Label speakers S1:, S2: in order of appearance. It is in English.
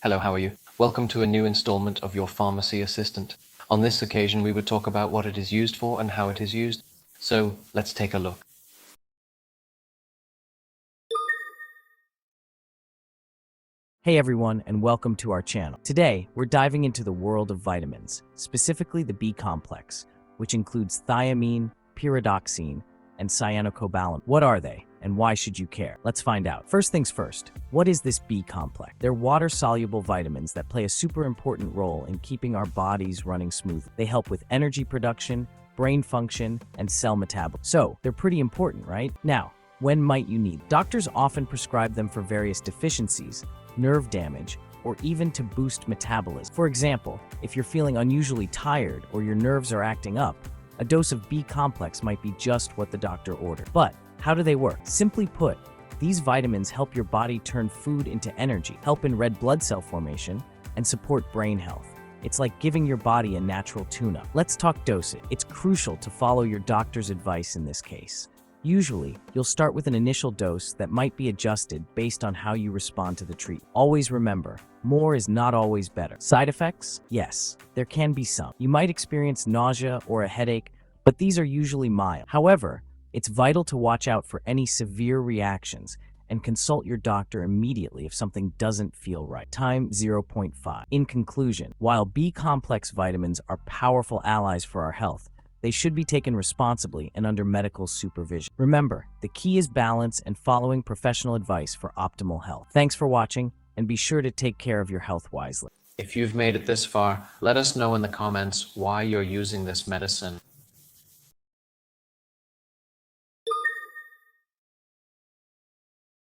S1: Hello, how are you? Welcome to a new installment of your Pharmacy Assistant. On this occasion, we would talk about what it is used for and how it is used. So let's take a look.
S2: Hey everyone, and welcome to our channel. Today, we're diving into the world of vitamins, specifically the B complex, which includes thiamine, pyridoxine, and cyanocobalamin. What are they, and why should you care? Let's find out. First things first, what is this B complex? They're water-soluble vitamins that play a super important role in keeping our bodies running smoothly. They help with energy production, brain function, and cell metabolism. So, they're pretty important, right? Now, when might you need them? Doctors often prescribe them for various deficiencies, nerve damage, or even to boost metabolism. For example, if you're feeling unusually tired or your nerves are acting up, a dose of B complex might be just what the doctor ordered. But how do they work? Simply put, these vitamins help your body turn food into energy, help in red blood cell formation, and support brain health. It's like giving your body a natural tune-up. Let's talk dosage. It's crucial to follow your doctor's advice in this case. Usually, you'll start with an initial dose that might be adjusted based on how you respond to the treatment. Always remember, more is not always better. Side effects? Yes, there can be some. You might experience nausea or a headache, but these are usually mild. However, it's vital to watch out for any severe reactions and consult your doctor immediately if something doesn't feel right. Time 0.5. In conclusion, while B complex vitamins are powerful allies for our health, they should be taken responsibly and under medical supervision. Remember, the key is balance and following professional advice for optimal health. Thanks for watching, and be sure to take care of your health wisely.
S1: If you've made it this far, let us know in the comments why you're using this medicine.